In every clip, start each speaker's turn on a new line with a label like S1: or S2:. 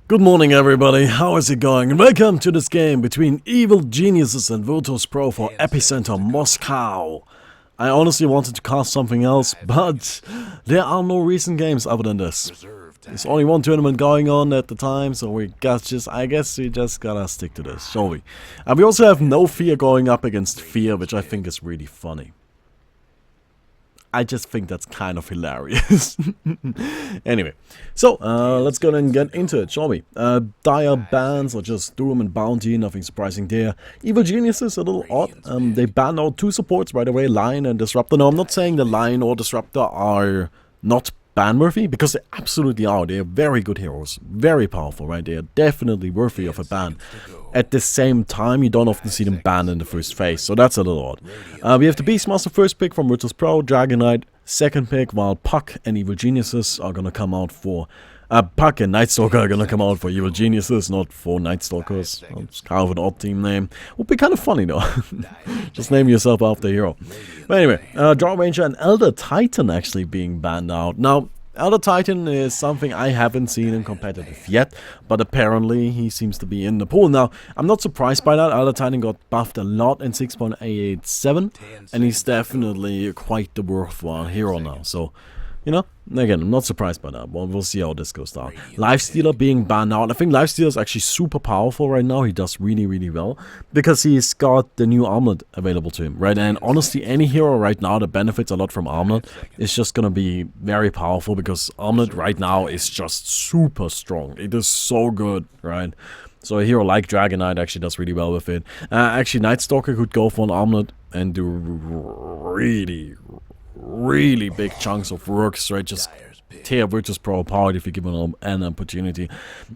S1: Good morning everybody, how is it going? And welcome to this game between Evil Geniuses and Virtus.pro for Epicenter Moscow. I honestly wanted to cast something else, but there are no recent games other than this. There's only one tournament going on at the time, so I guess we just gotta stick to this, shall we? And we also have No Fear going up against Fear, which I think is really funny. I just think that's kind of hilarious. Anyway, so let's go and get into it, shall we? Dire bans are just Doom and Bounty, nothing surprising there. Evil Geniuses, a little odd. They banned out two supports right away, Lion and Disruptor. Now, I'm not saying the Lion or Disruptor are not ban-worthy, because they absolutely are. They are very good heroes, very powerful, right? They are definitely worthy of a ban. At the same time, you don't often see them banned in the first phase, so that's a little odd. We have the Beastmaster first pick from Virtus.pro, Dragon Knight second pick, while Puck and Evil Geniuses are gonna come out for... Puck and Night Stalker are gonna come out for Evil Geniuses, not for Night Stalkers. It's kind of an odd team name. Would be kind of funny though. Just name yourself after a hero. But anyway, Draw Ranger and Elder Titan actually being banned out. Now, Elder Titan is something I haven't seen in competitive yet, but apparently he seems to be in the pool. Now, I'm not surprised by that. Elder Titan got buffed a lot in 6.887, and he's definitely quite the worthwhile hero now. So, you know, again, I'm not surprised by that. Well, we'll see how this goes down. Lifestealer being banned out. I think Lifestealer is actually super powerful right now. He does really, really well because he's got the new armlet available to him, right? And honestly, any hero right now that benefits a lot from armlet is just gonna be very powerful because armlet right now is just super strong. It is so good, right? So a hero like Dragon Knight actually does really well with it. Actually, Night Stalker could go for an armlet and do really big chunks of works, right? Just tear Virtus.pro apart if you give him an opportunity.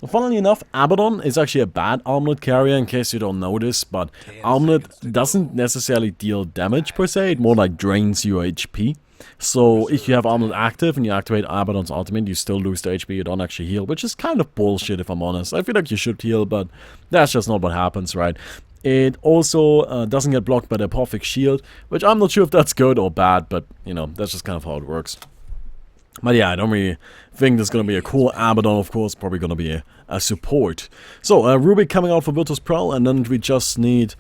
S1: Funnily enough, Abaddon is actually a bad armlet carrier, in case you don't know this, but armlet doesn't necessarily deal damage per se, it more like drains your HP. So if you have armlet active and you activate Abaddon's ultimate, you still lose the HP, you don't actually heal, which is kind of bullshit if I'm honest. I feel like you should heal, but that's just not what happens, right? It also doesn't get blocked by the Perfect Shield, which I'm not sure if that's good or bad, but, you know, that's just kind of how it works. But yeah, I don't really think there's going to be a cool Abaddon, of course, probably going to be a support. So, Rubik coming out for Virtus.pro, and then we just need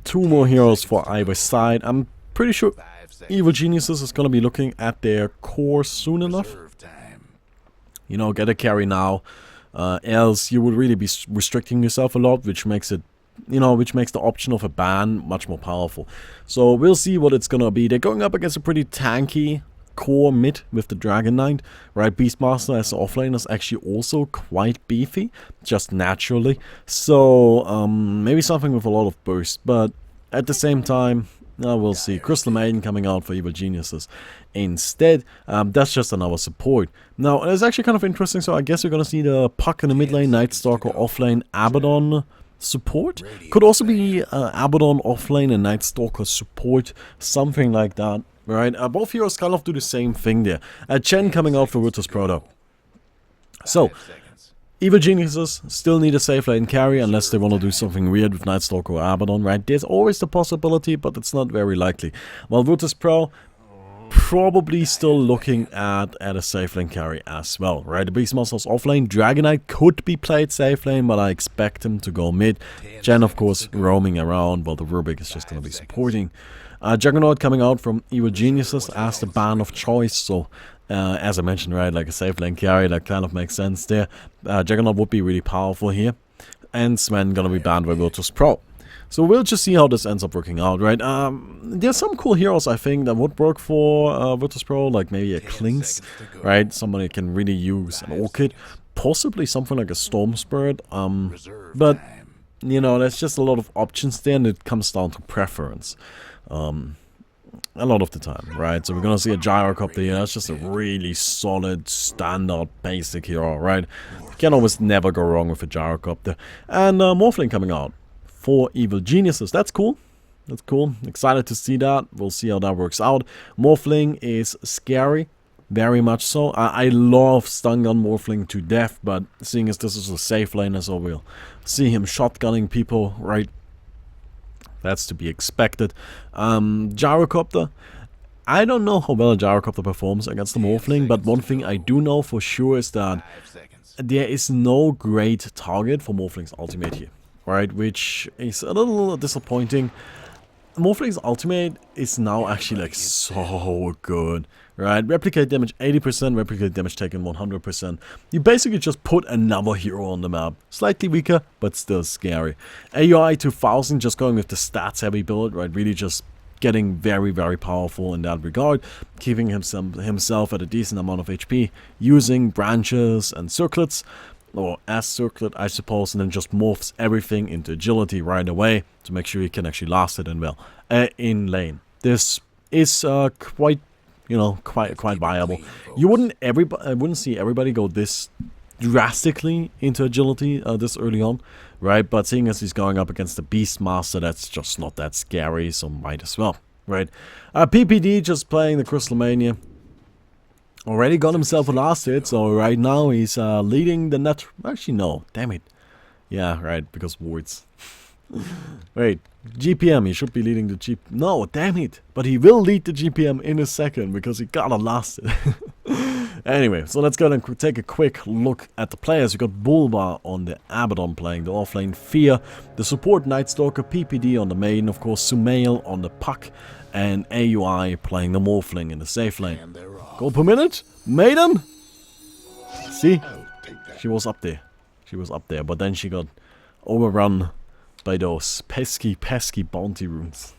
S1: two more heroes for either side. I'm pretty sure Evil Geniuses is going to be looking at their core soon enough. You know, get a carry now, else you would really be restricting yourself a lot, which makes it, you know, which makes the option of a ban much more powerful. So we'll see what it's gonna be. They're going up against a pretty tanky core mid with the Dragon Knight, right? Beastmaster as the offlane is actually also quite beefy, just naturally. So maybe something with a lot of burst, but at the same time, we'll see. Crystal Maiden coming out for Evil Geniuses instead. That's just another support. Now, it's actually kind of interesting, so I guess we're gonna see the Puck in the mid lane, Night Stalker offlane, Abaddon support. Could also be Abaddon offlane and Night Stalker support, something like that, right? Both heroes kind of do the same thing there. Chen coming out for Virtus.pro. So, Evil Geniuses still need a safe lane carry unless they want to do something weird with Night Stalker or Abaddon, right? There's always the possibility, but it's not very likely. While Virtus.pro probably still looking at a safe lane carry as well, right? The Beastmaster's off lane. Dragon Knight could be played safe lane, but I expect him to go mid. Jen, of course, roaming around, while the Rubik is just going to be supporting. Juggernaut coming out from Evil Geniuses as the ban of choice, so as I mentioned, right, like a safe lane carry, that kind of makes sense there. Juggernaut would be really powerful here, and Sven gonna be banned by Virtus.pro. So we'll just see how this ends up working out, right? There's some cool heroes, I think, that would work for Virtus.pro, like maybe a Klinks, right? Somebody can really use an Orchid, possibly something like a Storm Spirit, but, you know, there's just a lot of options there, and it comes down to preference. A lot of the time, right? So we're gonna see a Gyrocopter here. That's just a really solid, standard, basic hero, right? You can almost never go wrong with a Gyrocopter. And Morphling coming out for Evil Geniuses. That's cool. That's cool. Excited to see that. We'll see how that works out. Morphling is scary. Very much so. I love stun gun Morphling to death, but seeing as this is a safe laner, so we'll see him shotgunning people, right? That's to be expected. Gyrocopter. I don't know how well a Gyrocopter performs against the Morphling, but one thing I do know for sure is that there is no great target for Morphling's ultimate here, right? Which is a little disappointing. Morphling's ultimate is now actually like so good, right? Replicate damage 80%, replicate damage taken 100%. You basically just put another hero on the map. Slightly weaker, but still scary. AUI 2000, just going with the stats heavy build, right? Really just getting very, very powerful in that regard. Keeping himself at a decent amount of HP. Using branches and circlets. Or as circlet, I suppose, and then just morphs everything into agility right away to make sure he can actually last it and well in lane. This is quite, you know, quite viable. You wouldn't see everybody go this drastically into agility this early on, right? But seeing as he's going up against the Beastmaster, that's just not that scary, so might as well, right? PPD just playing the Crystal Mania. Already got himself a last hit, so right now he's leading the net. Actually, no, damn it. Yeah, right, because wards. Wait, GPM, he should be leading the GP. No, damn it. But he will lead the GPM in a second because he got a last hit. Anyway, so let's go and take a quick look at the players. We got Bulba on the Abaddon playing the offlane, Fear, the support Night Stalker, PPD on the main, of course, Sumail on the puck, and AUI playing the Morphling in the safe lane. Goal per minute? Maiden? See? She was up there. She was up there, but then she got overrun by those pesky bounty runes.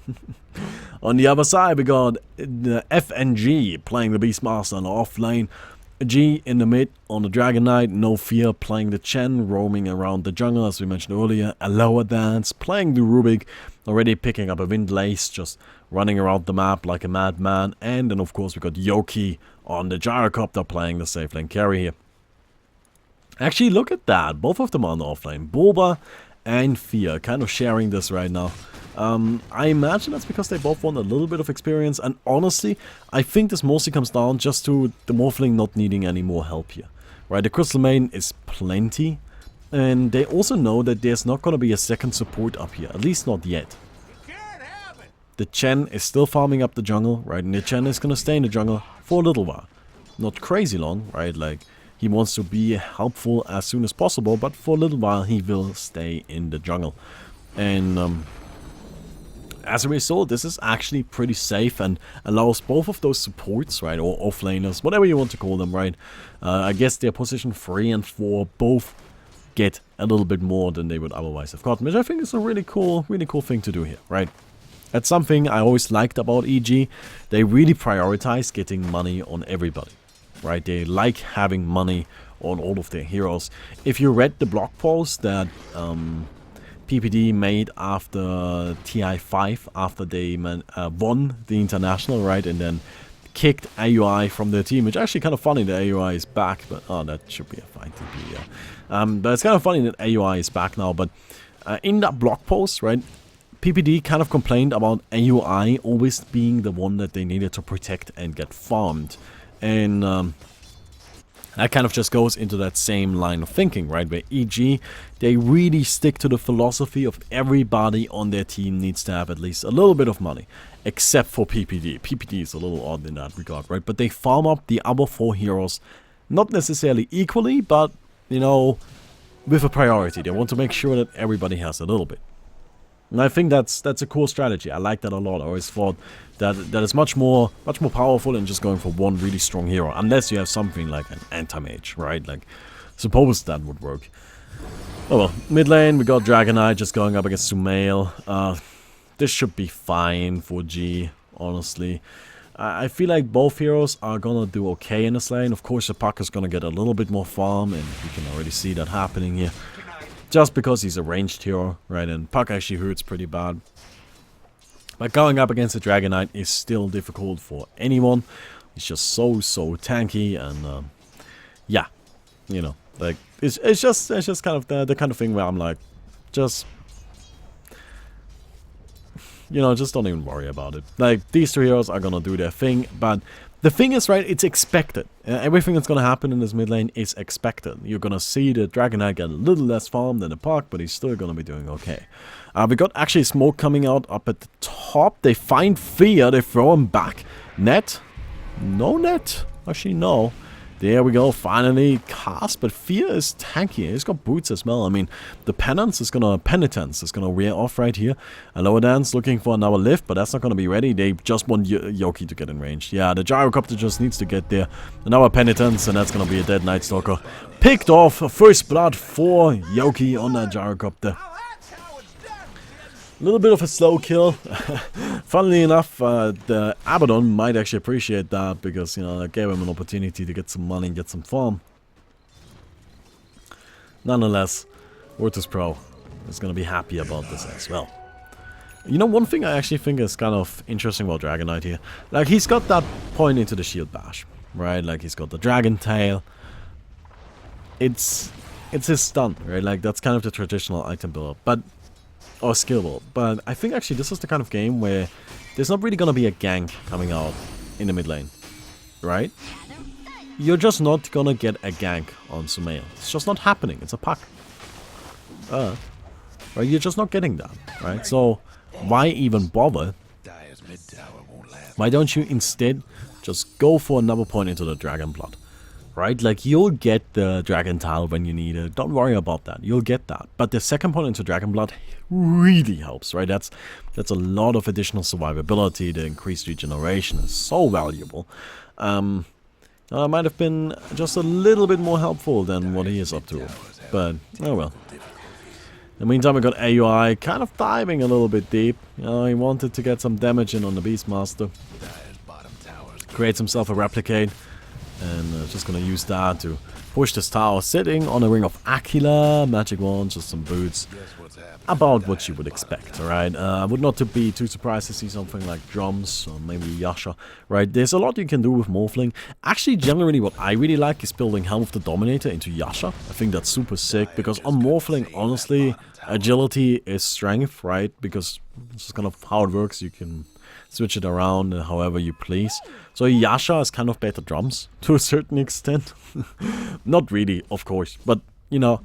S1: On the other side, we got the FNG playing the Beastmaster on the off lane. G in the mid on the Dragon Knight. No Fear playing the Chen, roaming around the jungle as we mentioned earlier. A lower dance playing the Rubik, already picking up a Wind Lace, just running around the map like a madman. And then of course we got Yoki on the Gyrocopter playing the safe lane carry here. Actually, look at that. Both of them are on the offlane. Bulba and Fear kind of sharing this right now. I imagine that's because they both want a little bit of experience, and honestly, I think this mostly comes down just to the Morphling not needing any more help here. Right, the Crystal Main is plenty, and they also know that there's not going to be a second support up here, at least not yet. The Chen is still farming up the jungle, right, and the Chen is going to stay in the jungle for a little while. Not crazy long, right, like, he wants to be helpful as soon as possible, but for a little while he will stay in the jungle. And as a result, this is actually pretty safe and allows both of those supports, right, or offlaners, whatever you want to call them, right. I guess their position 3 and 4 both get a little bit more than they would otherwise have gotten, which I think is a really cool thing to do here, right. That's something I always liked about EG. They really prioritize getting money on everybody, right. They like having money on all of their heroes. If you read the blog post that PPD made after TI5, after they won the international, right, and then kicked AUI from their team, which is actually kind of funny that AUI is back, but oh, that should be a fine TP, yeah. But it's kind of funny that AUI is back now, but in that blog post, right, PPD kind of complained about AUI always being the one that they needed to protect and get farmed, and that kind of just goes into that same line of thinking, right? Where EG, they really stick to the philosophy of everybody on their team needs to have at least a little bit of money. Except for PPD. PPD is a little odd in that regard, right? But they farm up the other 4 heroes, not necessarily equally, but, you know, with a priority. They want to make sure that everybody has a little bit. And I think that's a cool strategy. I like that a lot. I always thought that is much more powerful than just going for one really strong hero. Unless you have something like an anti-mage, right? Like, suppose that would work. Oh well, mid lane we got Dragon Knight just going up against Sumail. This should be fine for G, honestly. I feel like both heroes are gonna do okay in this lane. Of course, the puck is gonna get a little bit more farm, and you can already see that happening here. Just because he's a ranged hero, right, and puck actually hurts pretty bad. But going up against the Dragon Knight is still difficult for anyone. He's just so tanky, and yeah, you know, like it's just kind of the kind of thing where I'm like, just, you know, just don't even worry about it. Like, these 2 heroes are gonna do their thing, but the thing is, right, it's expected. Everything that's gonna happen in this mid lane is expected. You're gonna see the Dragon Knight get a little less farm than the puck, but he's still gonna be doing okay. We got actually smoke coming out up at the top. They find Fear, they throw him back. Net? No net? Actually, no. There we go, finally cast, but Fear is tanky. He's got boots as well. I mean, the Penitence is gonna wear off right here. And Lower Dance looking for another lift, but that's not gonna be ready. They just want Yoki to get in range. Yeah, the Gyrocopter just needs to get there. Another Penitence, and that's gonna be a dead Night Stalker. Picked off, first blood for Yoki on that Gyrocopter. A little bit of a slow kill. Funnily enough, the Abaddon might actually appreciate that because, you know, it gave him an opportunity to get some money and get some farm. Nonetheless, Virtus.pro is going to be happy about this as well. You know, one thing I actually think is kind of interesting about Dragon Knight here. Like, he's got that point into the shield bash, right? Like, he's got the Dragon Tail. It's his stun, right? Like, that's kind of the traditional item build-up. But or skill build. But I think actually this is the kind of game where there's not really going to be a gank coming out in the mid lane, right? You're just not going to get a gank on Sumail. It's just not happening. It's a puck. Right? You're just not getting that, right? So why even bother? Why don't you instead just go for another point into the Dragon Blood? Right, like you'll get the Dragon Tile when you need it. Don't worry about that. You'll get that. But the second point into Dragon Blood really helps, right? That's a lot of additional survivability. The increased regeneration is so valuable. It might have been just a little bit more helpful than what he is up to. But oh well. In the meantime, we got AUI kind of diving a little bit deep. You know, he wanted to get some damage in on the Beastmaster. Creates himself a replicate. And just gonna use that to push this tower. Sitting on a Ring of Aquila, magic wand, just some boots. About what you would expect, alright? I would not be too surprised to see something like drums or maybe Yasha, right? There's a lot you can do with Morphling. Actually, generally, what I really like is building Helm of the Dominator into Yasha. I think that's super sick because on Morphling, honestly, agility is strength, right? Because it's just kind of how it works. You can switch it around however you please. So Yasha is kind of better drums to a certain extent. Not really, of course, but you know,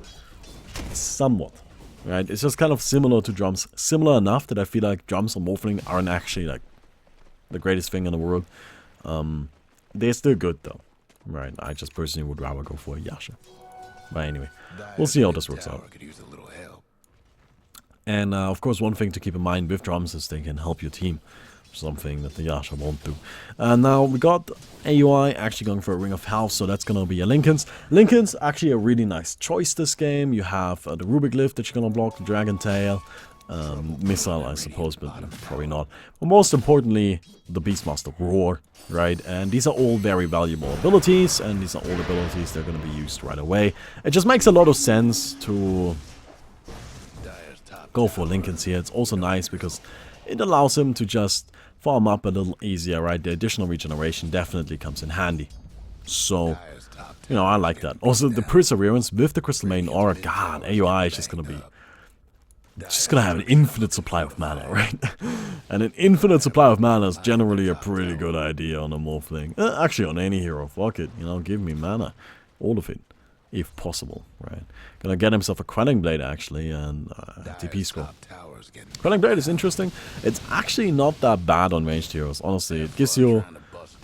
S1: somewhat. Right? It's just kind of similar to drums. Similar enough that I feel like drums on Morphling aren't actually like the greatest thing in the world. They're still good though. Right? I just personally would rather go for a Yasha. But anyway, we'll see how this works out. And of course, one thing to keep in mind with drums is they can help your team. Something that the Yasha won't do. And now we got AUI actually going for a Ring of Health, so that's gonna be a Linken's. Linken's actually a really nice choice this game. You have the Rubik Lift that you're gonna block, the Dragon Tail, Missile, I suppose, but probably not. But most importantly, the Beastmaster Roar, right? And these are all very valuable abilities, and these are all abilities that are gonna be used right away. It just makes a lot of sense to go for Linken's here. It's also nice because it allows him to just farm up a little easier, right? The additional regeneration definitely comes in handy. So, you know, I like that. Also, the Perseverance with the Crystal Maiden Aura, god, AUI is just gonna have an infinite supply of mana, right? And an infinite supply of mana is generally a pretty good idea on a Morphling. Actually, on any hero, fuck it, you know, give me mana. All of it, if possible, right? Gonna get himself a Quelling Blade, actually, and TP scroll. Quelling Blade is interesting. It's actually not that bad on ranged heroes, honestly. It gives you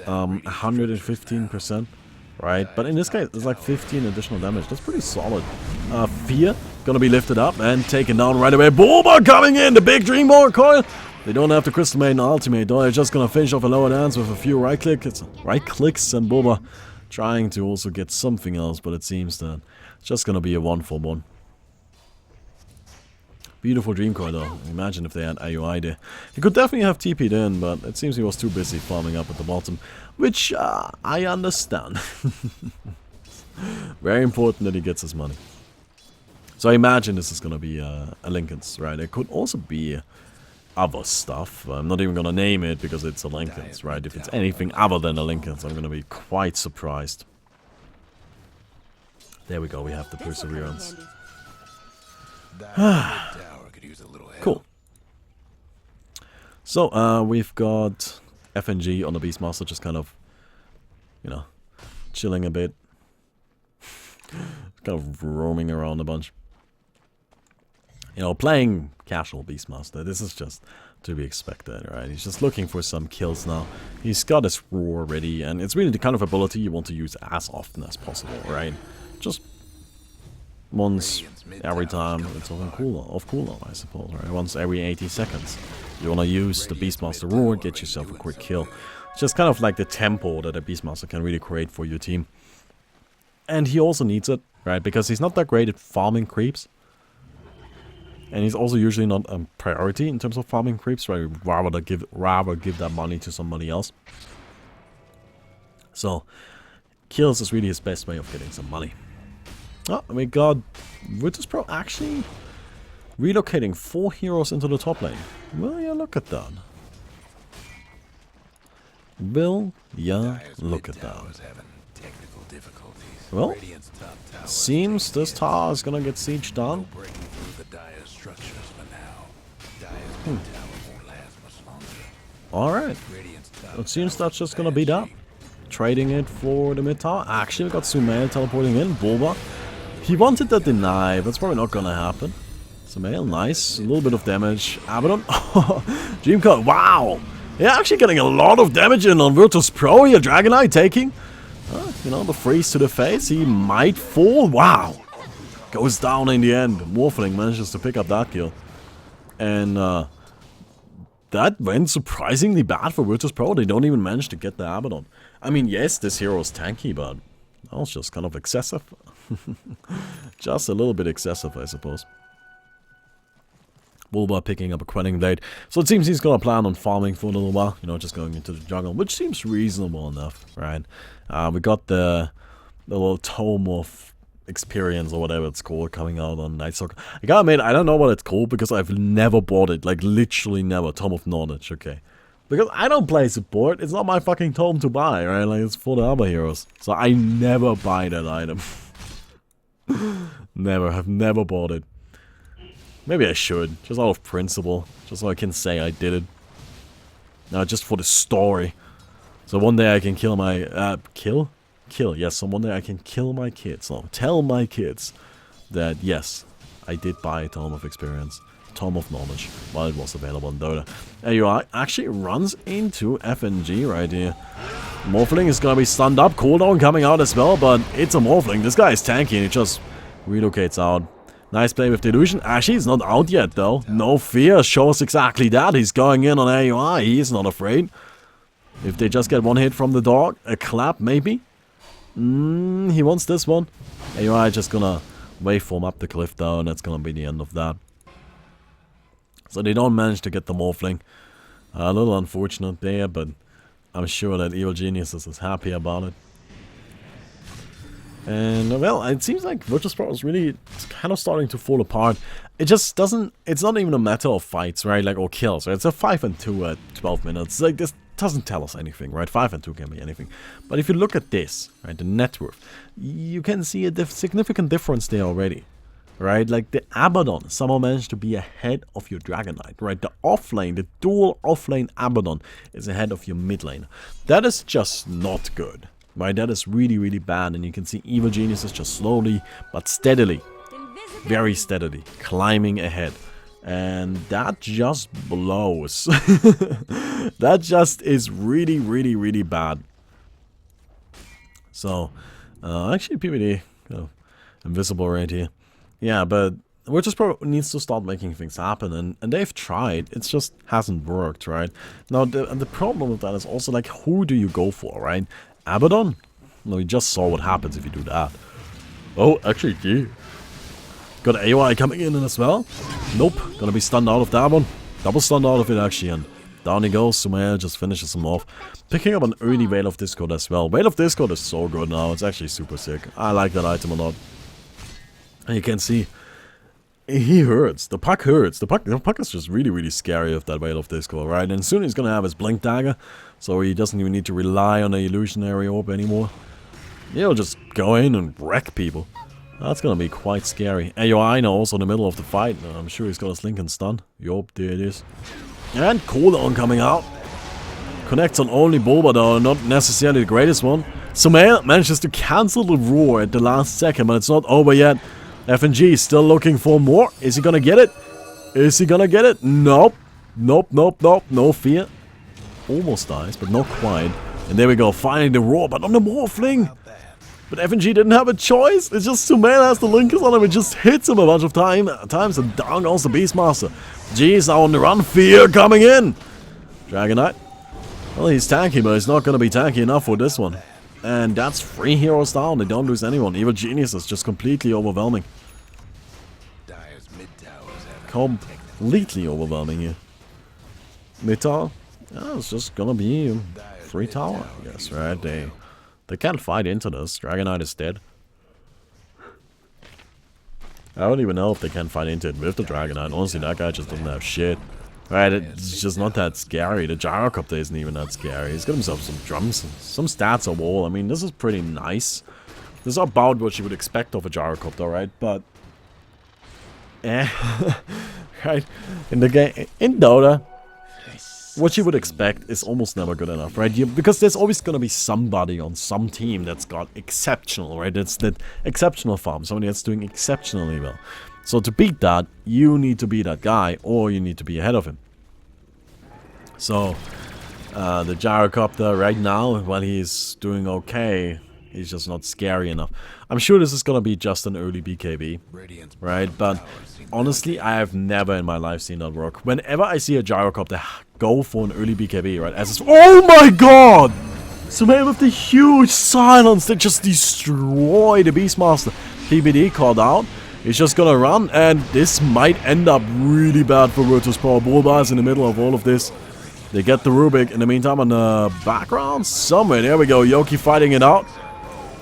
S1: 115%, right? But in this case, it's like 15 additional damage. That's pretty solid. Fear, gonna be lifted up and taken down right away. Bulba coming in, the big Dreamborn coil. They don't have the Crystal Maiden ultimate, though. They're just gonna finish off a Lower Dance with a few right clicks, and Bulba trying to also get something else, but it seems that it's just gonna be a 1-for-1. Beautiful Dream Coil though. Imagine if they had AUI there. He could definitely have TP'd in, but it seems he was too busy farming up at the bottom, which I understand. Very important that he gets his money. So I imagine this is gonna be a Linken's, right? It could also be other stuff. I'm not even gonna name it because it's a Linken's, right? If it's anything other than a Linken's, I'm gonna be quite surprised. There we go, we have the Perseverance. Cool. So, we've got FNG on the Beastmaster just kind of, you know, chilling a bit. Kind of roaming around a bunch. You know, playing casual Beastmaster. This is just to be expected, right? He's just looking for some kills now. He's got his roar ready, and it's really the kind of ability you want to use as often as possible, right? Just once every time it's off cooldown, I suppose, right? Once every 80 seconds. You want to use the Beastmaster roar, get yourself a quick kill. It's just kind of like the tempo that a Beastmaster can really create for your team. And he also needs it, right? Because he's not that great at farming creeps. And he's also usually not a priority in terms of farming creeps, right? Rather give that money to somebody else. So, kills is really his best way of getting some money. Oh, we got Virtus.pro actually relocating 4 heroes into the top lane. Will ya look at that? Will ya look at that? Well, seems this tower is gonna get sieged down. Alright. It seems that's just gonna be that. Trading it for the mid tower. Actually, we got Sumail teleporting in. Bulba. He wanted to deny. That's probably not gonna happen. Sumail, nice. A little bit of damage. Abaddon. Dreamcode. Wow. Yeah, actually getting a lot of damage in on Virtus.pro here. Dragonite taking, you know, the freeze to the face. He might fall. Wow. Goes down in the end. Morphling manages to pick up that kill. And that went surprisingly bad for Virtus.pro. They don't even manage to get the Abaddon. I mean, yes, this hero is tanky, but that was just kind of excessive. Just a little bit excessive, I suppose. Bulba picking up a Quelling Blade. So it seems he's gonna plan on farming for a little while, you know, just going into the jungle, which seems reasonable enough, right? We got the little tome of experience or whatever it's called coming out on Night Stalker. I gotta admit, I don't know what it's called because I've never bought it, like literally never. Tome of Knowledge, okay. Because I don't play support, it's not my fucking tome to buy, right? Like, it's for the other heroes. So I never buy that item. Have never bought it. Maybe I should, just out of principle, just so I can say I did it. No, just for the story. So one day I can kill my, kill, yes, so one day I can kill my kids. So tell my kids that, yes, I did buy a Tome of Experience, Tome of Knowledge, while it was available in Dota. AUI actually runs into FNG right here. Morphling is gonna be stunned up, cooldown coming out as well, but it's a Morphling. This guy is tanky and he just relocates out. Nice play with the illusion. Actually, he's not out yet though. No fear shows exactly that. He's going in on AUI. He's not afraid. If they just get one hit from the dog, a clap maybe. He wants this one. AUI just gonna waveform up the cliff though, and that's gonna be the end of that. So they don't manage to get the Morphling. A little unfortunate there, but I'm sure that Evil Geniuses is happy about it. And, well, it seems like Virtus.pro is really kind of starting to fall apart. It just doesn't, it's not even a matter of fights, right, like, or kills, right? It's a 5-2 at 12 minutes, like, this doesn't tell us anything, right? 5-2 can be anything. But if you look at this, right, the net worth, you can see a significant difference there already, right? Like, the Abaddon somehow managed to be ahead of your Dragonite, right? The offlane, the dual offlane Abaddon is ahead of your mid lane. That is just not good. Right, that is really, really bad, and you can see Evil Geniuses just slowly, but steadily, very steadily, climbing ahead. And that just blows. That just is really, really, really bad. So, actually PvD, invisible right here. Yeah, but Virtus.pro needs to start making things happen, and they've tried, it just hasn't worked, right? Now, the problem with that is also, like, who do you go for, right? Abaddon? No, we just saw what happens if you do that. Oh, actually, yeah. Got AOI coming in as well. Nope, gonna be stunned out of that one. Double stunned out of it actually, and down he goes. Sumail just finishes him off. Picking up an early Veil of Discord as well. Veil of Discord is so good now, it's actually super sick. I like that item a lot. And you can see, he hurts. The puck hurts. The puck is just really, really scary with that Veil of Discord, right? And soon he's gonna have his Blink Dagger, so he doesn't even need to rely on the illusionary orb anymore. He'll just go in and wreck people. That's gonna be quite scary. AOI now also in the middle of the fight. I'm sure he's got a Slink and Stun. Yup, there it is. And cooldown coming out. Connects on only Bulba though, not necessarily the greatest one. Sumail manages to cancel the roar at the last second, but it's not over yet. FNG is still looking for more. Is he gonna get it? Is he gonna get it? Nope. Nope, nope, nope. No fear. Almost dies, but not quite. And there we go. Finding the roar, but on the Morphling. But FNG didn't have a choice. It's just Sumail has the Linkers on him. It just hits him a bunch of times. And down goes the Beastmaster. G is now on the run. Fear coming in. Dragon Knight. Well, he's tanky, but he's not going to be tanky enough for this one. And that's 3 heroes down. They don't lose anyone. Evil Genius is just completely overwhelming. Completely overwhelming here. Mid tower? Yeah, it's just gonna be 3 tower, I guess, right? They can't fight into this. Dragon Knight is dead. I don't even know if they can fight into it with the Dragon Knight. Honestly, that guy just doesn't have shit. Right, it's just not that scary. The Gyrocopter isn't even that scary. He's got himself some drums, some stats on wall. I mean, this is pretty nice. This is about what you would expect of a Gyrocopter, right? But right, in the game, in Dota, what you would expect is almost never good enough, right? Because there's always gonna be somebody on some team that's got exceptional, right? It's that exceptional farm, somebody that's doing exceptionally well. So to beat that, you need to be that guy, or you need to be ahead of him. So the Gyrocopter right now, while he's doing okay, he's just not scary enough. I'm sure this is gonna be just an early BKB, right? But honestly, I have never in my life seen that work. Whenever I see a Gyrocopter go for an early BKB, right? Oh my god! Sumail with the huge silence that just destroy the Beastmaster. PBD called out. He's just gonna run, and this might end up really bad for Virtus.pro. Bulba is in the middle of all of this. They get the Rubik. In the meantime, on the background, somewhere, there we go. Yoki fighting it out.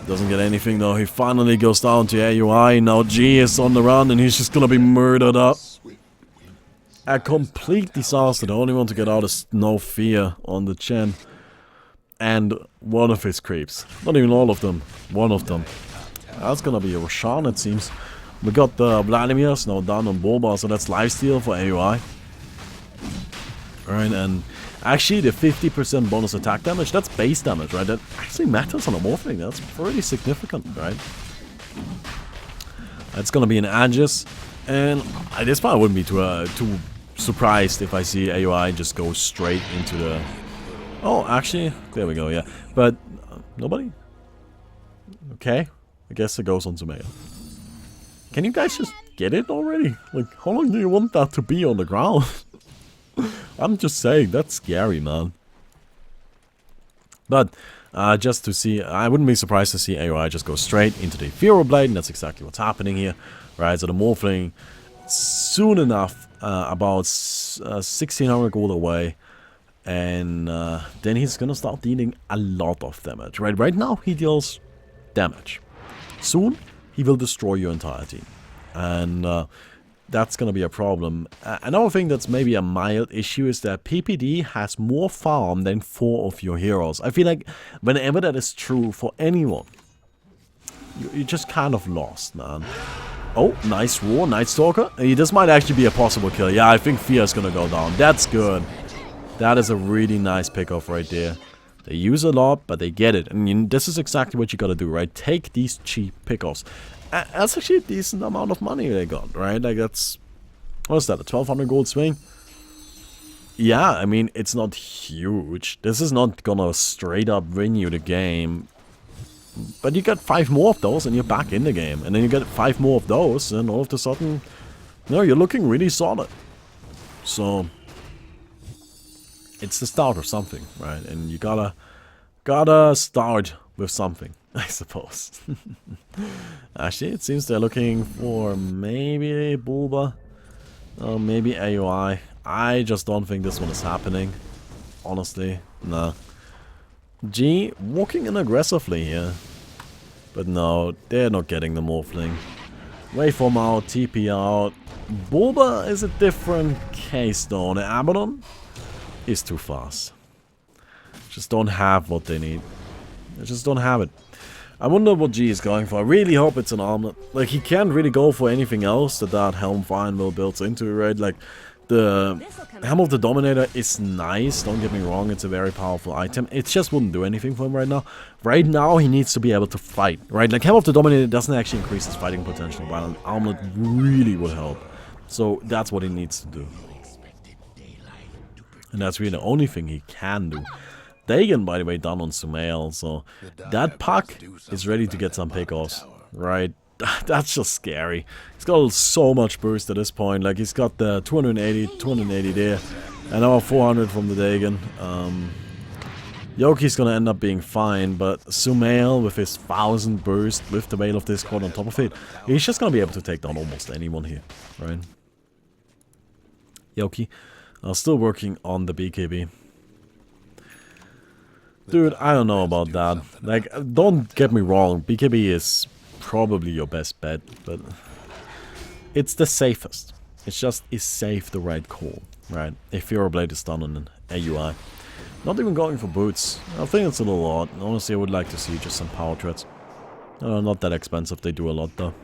S1: Doesn't get anything though. He finally goes down to AUI. Now G is on the run, and he's just gonna be murdered up. A complete disaster. The only one to get out is No Fear on the Chen. And one of his creeps. Not even all of them. One of them. That's gonna be a Roshan, it seems. We got the Vladimirs now down on Bulba, so that's lifesteal for AUI. Alright, and actually the 50% bonus attack damage, that's base damage, right? That actually matters on a Morphling. That's pretty significant, right? That's gonna be an Aegis. And at this point I wouldn't be too surprised if I see AUI just go straight into the... Oh, actually, there we go, yeah. But nobody? Okay, I guess it goes on to Sumail. Can you guys just get it already? Like, how long do you want that to be on the ground? I'm just saying, that's scary, man. But, just to see, I wouldn't be surprised to see AOI just go straight into the Ethereal Blade, and that's exactly what's happening here. Right, so the Morphling, soon enough, about 1600 gold away, and then he's gonna start dealing a lot of damage. Right now, he deals damage. Soon, he will destroy your entire team. And that's going to be a problem. Another thing that's maybe a mild issue is that PPD has more farm than 4 of your heroes. I feel like whenever that is true for anyone, you're just kind of lost, man. Oh, nice roar, Night Stalker. This might actually be a possible kill. Yeah, I think Fear is going to go down. That's good. That is a really nice pickoff right there. They use a lot, but they get it. And this is exactly what you gotta do, right? Take these cheap pickoffs. That's actually a decent amount of money they got, right? Like, that's... What's that, a 1200 gold swing? Yeah, I mean, it's not huge. This is not gonna straight up win you the game. But you get 5 more of those, and you're back in the game. And then you get 5 more of those, and all of a sudden... You know, you're looking really solid. So... It's the start of something, right? And you gotta start with something, I suppose. Actually, it seems they're looking for maybe Bulba, or maybe AUI. I just don't think this one is happening. Honestly, nah. G walking in aggressively here, but no, they're not getting the Morphling. Waveform out, TP out. Bulba is a different case though. The Abaddon is too fast. Just don't have what they need. They just don't have it. I wonder what G is going for. I really hope it's an armlet. Like, he can't really go for anything else that Helm Fine will build into, right? Like, the Helm of the Dominator is nice, don't get me wrong, it's a very powerful item. It just wouldn't do anything for him right now. Right now, he needs to be able to fight, right? Like, Helm of the Dominator doesn't actually increase his fighting potential, but an armlet really would help. So, that's what he needs to do. And that's really the only thing he can do. Dagon, by the way, done on Sumail, so that puck is ready to get some pickoffs, right? That's just scary. He's got so much boost at this point. Like, he's got the 280 there, and now 400 from the Dagon. Yoki's gonna end up being fine, but Sumail with his 1000 burst, with the Veil of Discord on top of it, he's just gonna be able to take down almost anyone here, right? Yoki, still working on the BKB. Dude, I don't know about that. Like, don't get me wrong, BKB is probably your best bet, but it's the safest. It's just, is safe the right call, right? If your blade is done on an AUI. Not even going for boots. I think it's a little odd. Honestly, I would like to see just some power treads. Not that expensive, they do a lot though.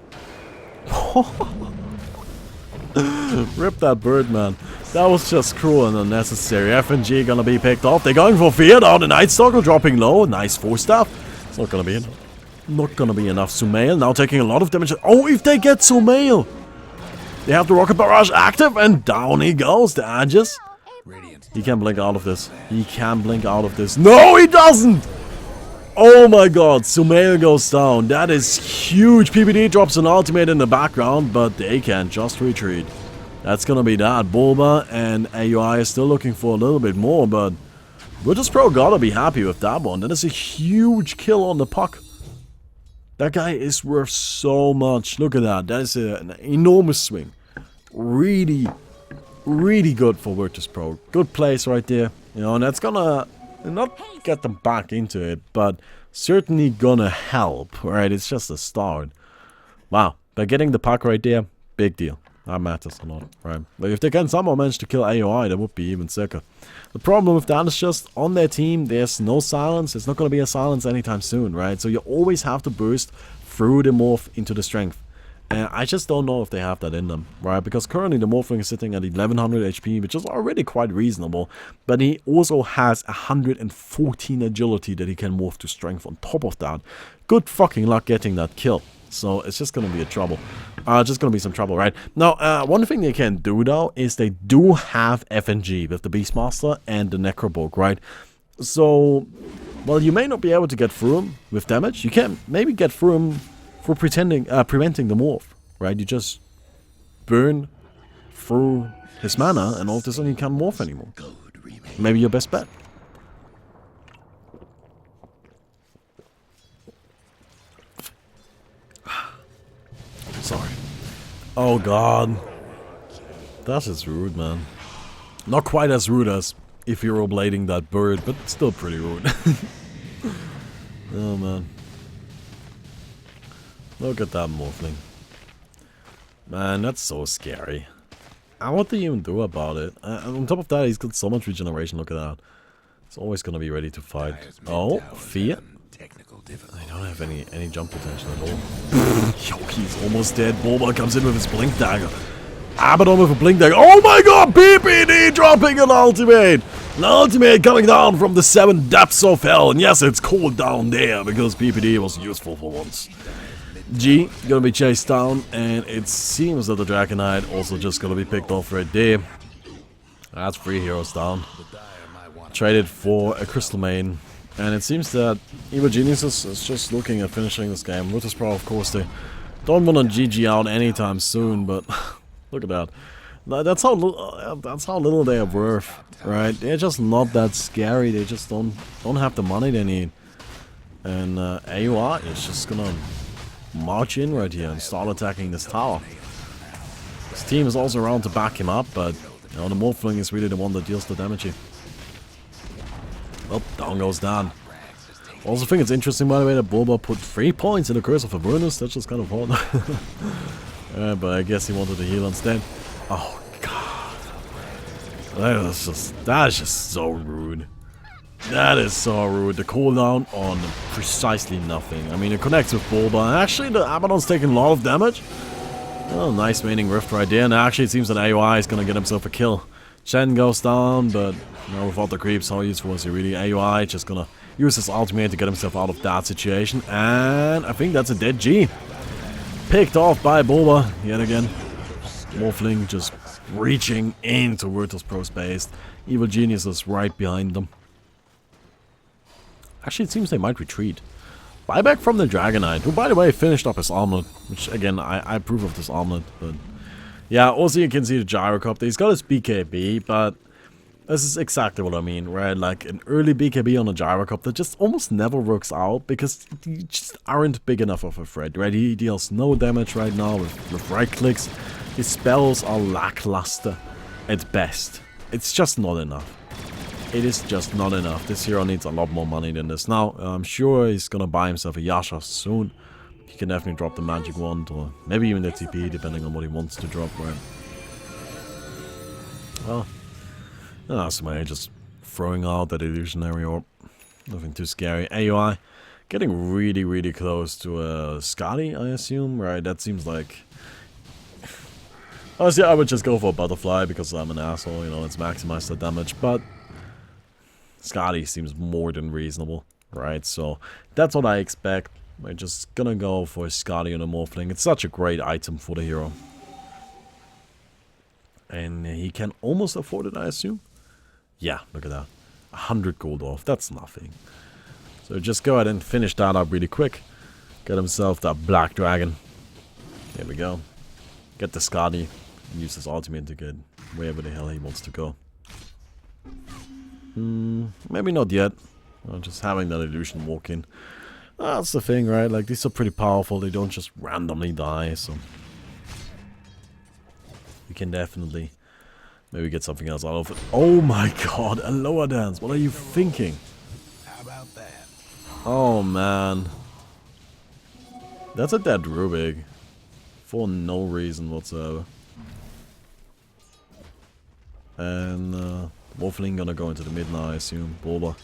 S1: Rip that bird, man. That was just cruel and unnecessary. FNG gonna be picked off. They're going for fear down. The Night Stalker dropping low. Nice 4-staff. It's not gonna be enough. Not gonna be enough. Sumail now taking a lot of damage. Oh, if they get Sumail! They have the Rocket Barrage active, and down he goes. The Aegis. He can blink out of this. He can blink out of this. No, he doesn't! Oh my god, Sumail goes down. That is huge. PPD drops an ultimate in the background, but they can just retreat. That's gonna be that. Bulba and AUI is still looking for a little bit more, but Virtus.pro gotta be happy with that one. That is a huge kill on the puck. That guy is worth so much. Look at that. That is an enormous swing. Really good for Virtus.pro. Good place right there. You know, and that's gonna not get them back into it, but certainly gonna help, right? It's just a start. Wow. By getting the puck right there, big deal. That matters a lot, right? But if they can somehow manage to kill AOI, that would be even sicker. The problem with that is just, on their team, there's no silence. It's not gonna be a silence anytime soon, right? So you always have to burst through the morph into the strength. And I just don't know if they have that in them, right? Because currently the Morphling is sitting at 1100 HP, which is already quite reasonable. But he also has 114 agility that he can morph to strength on top of that. Good fucking luck getting that kill. So it's just gonna be a trouble. Just gonna be some trouble, right? Now, one thing they can do though is they do have FNG with the Beastmaster and the Necroborg, right? So, well, you may not be able to get through him with damage. You can maybe get through him for preventing the morph, right? You just burn through his mana, and all of a sudden you can't morph anymore. Maybe your best bet. Sorry. Oh god. That is rude, man. Not quite as rude as if you're blading that bird, but still pretty rude. Oh man. Look at that Morphling. Man, that's so scary. What do you even do about it? On top of that, he's got so much regeneration, look at that. He's always gonna be ready to fight. Oh, fear? I don't have any jump potential at all. Yo, he's almost dead. Bulba comes in with his Blink Dagger. Abaddon with a Blink Dagger. Oh my god, PPD dropping an ultimate! An ultimate coming down from the 7 depths of hell. And yes, it's cold down there because PPD was useful for once. G gonna be chased down, and it seems that the Dragon Knight also just gonna be picked off right there. That's 3 heroes down. Traded for a Crystal Main, and it seems that Evil Geniuses is just looking at finishing this game. Virtus.pro, of course, they don't want to GG out anytime soon, but look at that. That's how little they are worth, right? They're just not that scary. They just don't have the money they need, and AUR is just gonna march in right here and start attacking this tower. His team is also around to back him up, but you know, the Morphling is really the one that deals the damage here. Oh, down goes Dan. Also think it's interesting, by the way, that Bulba put 3 points in the Curse of Avernus. That's just kind of hard. But I guess he wanted to heal instead. Oh god. That is just so rude. That is so rude. The cooldown on precisely nothing. I mean, it connects with Bulba. And actually, the Abaddon's taking a lot of damage. Oh, nice waning rift right there. And actually, it seems that AOI is going to get himself a kill. Shen goes down, but you know, without the creeps, how useful is he really? AOI just going to use his ultimate to get himself out of that situation. And I think that's a dead G. Picked off by Bulba yet again. Morphling just reaching into Virtus.pro space. Evil Geniuses right behind them. Actually, it seems they might retreat. Buyback from the Dragonite, who by the way finished up his armlet, which again, I approve of this armlet, but yeah, also you can see the Gyrocopter. He's got his BKB, but this is exactly what I mean, right? Like an early BKB on a Gyrocopter just almost never works out because you just aren't big enough of a threat, right? He deals no damage right now with right clicks. His spells are lackluster at best. It's just not enough. It is just not enough. This hero needs a lot more money than this. Now, I'm sure he's gonna buy himself a Yasha soon. He can definitely drop the magic wand, or maybe even the TP, depending on what he wants to drop, right? Well, that's my just throwing out that illusionary orb. Nothing too scary. AUI, getting really, really close to Scotty, I assume, right? That seems like... Honestly, I would just go for a butterfly because I'm an asshole, you know, let's maximize the damage, but Scotty seems more than reasonable, right? So that's what I expect. We're just gonna go for Scotty on a Morphling. It's such a great item for the hero. And he can almost afford it, I assume. Yeah, look at that. 100 gold off, that's nothing. So just go ahead and finish that up really quick. Get himself that Black Dragon. There we go. Get the Scotty. And use his ultimate to get wherever the hell he wants to go. Maybe not yet. Just having that illusion walk in. That's the thing, right? Like, these are pretty powerful. They don't just randomly die, so... You can definitely maybe get something else out of it. Oh my god, a lower dance. What are you thinking?
S2: How about that?
S1: Oh man. That's a dead Rubik. For no reason whatsoever. And Wolfling gonna go into the mid now, I assume. Bulba.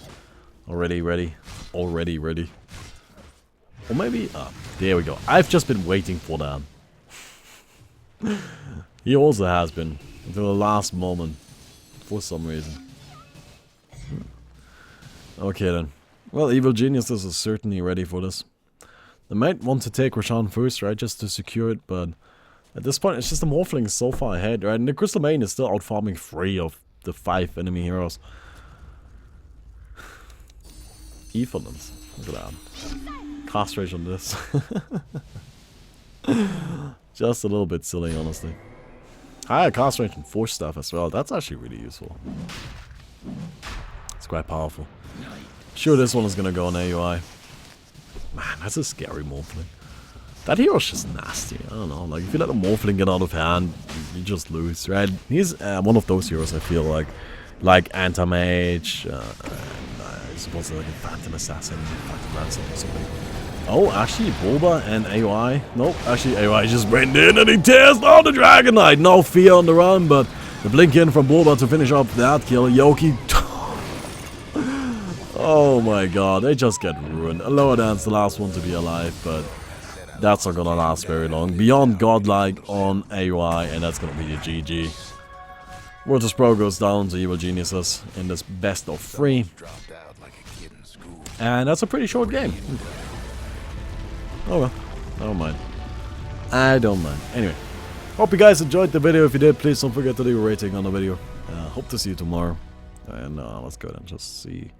S1: Already ready. Already ready. Or maybe... Ah, there we go. I've just been waiting for that. He also has been. Until the last moment. For some reason. Okay then. Well, Evil Geniuses is certainly ready for this. They might want to take Roshan first, right? Just to secure it, but... At this point, it's just the Morphling is so far ahead, right? And the Crystal Main is still out-farming 3 of the 5 enemy heroes. Etherlands. Look at that. Cast rate on this. Just a little bit silly, honestly. Higher cast rate and force stuff as well. That's actually really useful. It's quite powerful. Sure, this one is gonna go on AUI. Man, that's a scary Morphling. That hero's just nasty. I don't know. Like, if you let a Morphling get out of hand, you just lose, right? He's one of those heroes I feel like Anti-Mage, and I suppose like a Phantom Assassin, Phantom Ransom or something. Oh, actually, Bulba and AOI. Nope, actually, AOI just went in and he tears down the Dragonite. No fear on the run, but the blink in from Bulba to finish up that kill. Yoki. Oh my god, they just get ruined. A lower dan's the last one to be alive, but that's not gonna last very long. Beyond Godlike on AOI, and that's gonna be the GG. Virtus.pro goes down to Evil Geniuses in this best of 3. And that's a pretty short game. Oh well, never mind. I don't mind. Anyway, hope you guys enjoyed the video. If you did, please don't forget to leave a rating on the video. Hope to see you tomorrow. And let's go and just see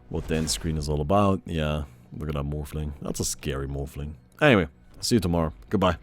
S1: what the end screen is all about. Yeah, look at that Morphling. That's a scary Morphling. Anyway, see you tomorrow. Goodbye.